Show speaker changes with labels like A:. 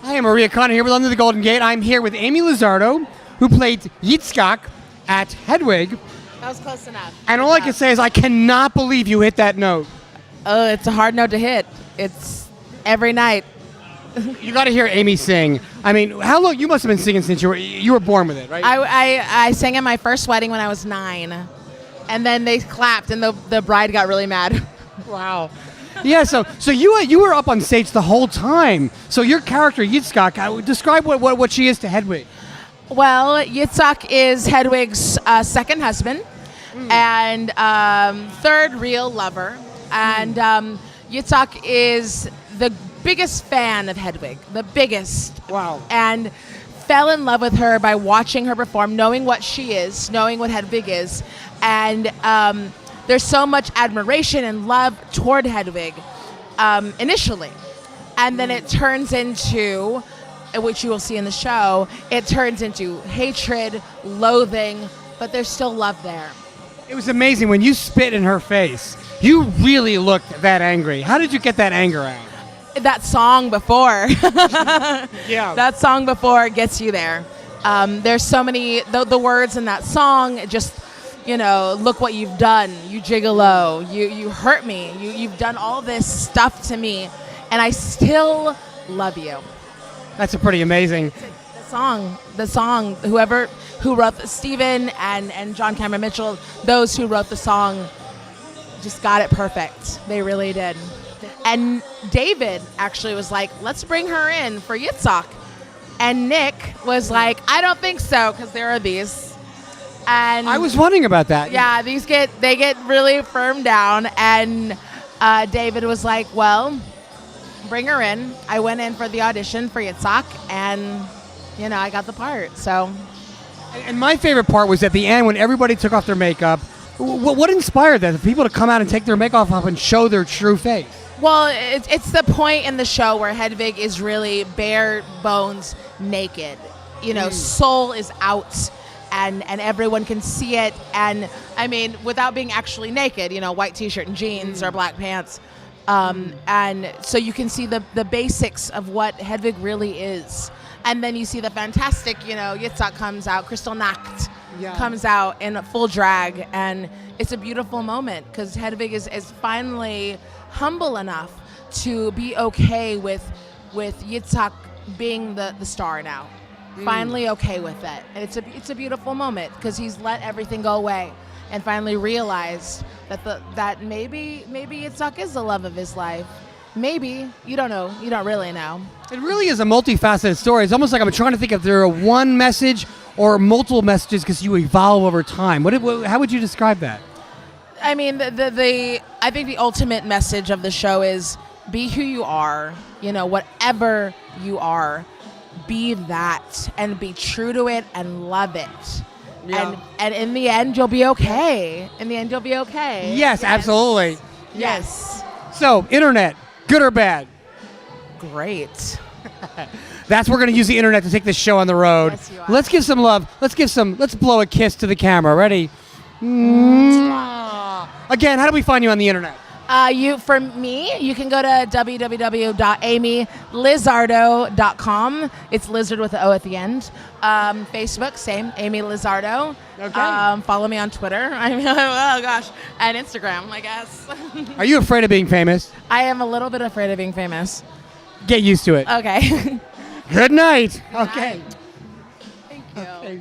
A: I am Maria Konner here with Under the Golden Gate. I'm here with Amy Lizardo, who played Yitzhak at Hedwig.
B: That was close enough.
A: And all I can say is I cannot believe you hit that note.
B: Oh, it's a hard note to hit. It's every night.
A: You got to hear Amy sing. I mean, how long? You must have been singing since you were born with it, right?
B: I sang at my first wedding when I was 9. And then they clapped and the bride got really mad.
A: Wow. Yeah, so you were up on stage the whole time. So your character, Yitzhak, describe what she is to Hedwig.
B: Well, Yitzhak is Hedwig's second husband and third real lover. And Yitzhak is the biggest fan of Hedwig, the biggest.
A: Wow.
B: And fell in love with her by watching her perform, knowing what she is, knowing what Hedwig is. And there's so much admiration and love toward Hedwig initially. And then it turns into, which you will see in the show, it turns into hatred, loathing, but there's still love there.
A: It was amazing. When you spit in her face, you really looked that angry. How did you get that anger out?
B: That song before.
A: Yeah.
B: That song before gets you there. There's so many, the words in that song just, look what you've done. You gigolo. You hurt me. You've done all this stuff to me, and I still love you.
A: That's a pretty amazing.
B: The song, who wrote Stephen and John Cameron Mitchell, those who wrote the song just got it perfect. They really did. And David actually was like, let's bring her in for Yitzhak. And Nick was like, I don't think so, because there are these. And
A: I was wondering about that.
B: yeah, they get really firm down. And David was like, well, bring her in. I went in for the audition for Yitzhak, and I got the part. So,
A: And my favorite part was at the end when everybody took off their makeup. What inspired that? The people to come out and take their makeup off and show their true face.
B: well, it's the point in the show where Hedwig is really bare bones naked. Soul is out. And everyone can see it, and I mean, without being actually naked, white t-shirt and jeans or black pants, and so you can see the basics of what Hedwig really is, and then you see the fantastic, Yitzhak comes out, Crystal Nacht comes out in full drag, and it's a beautiful moment because Hedwig is finally humble enough to be okay with Yitzhak being the star now. Finally okay with it, and it's a beautiful moment because he's let everything go away and finally realized that maybe Yitzhak is the love of his life. Maybe you don't know, you don't really know.
A: It really is a multifaceted story. It's almost like I'm trying to think if there are one message or multiple messages because you evolve over time. How would you describe that?
B: I mean, I think the ultimate message of the show is be who you are. Whatever you are. Be that and be true to it and love it.
A: Yeah.
B: And in the end you'll be okay.
A: Yes, absolutely.
B: Yes.
A: So, internet, good or bad?
B: Great.
A: That's we're going to use the internet to take this show on the road.
B: Yes, you are.
A: Let's give some love. Let's blow a kiss to the camera. Ready? Mwah. Again, how do we find you on the internet?
B: For me, you can go to www.amylizardo.com. It's lizard with an O at the end. Facebook, same, Amy Lizardo.
A: Okay.
B: Follow me on Twitter. Oh gosh, and Instagram, I guess.
A: Are you afraid of being famous?
B: I am a little bit afraid of being famous.
A: Get used to it.
B: Okay.
A: Good night.
B: Good
A: Okay.
B: night. Thank you.
A: Okay.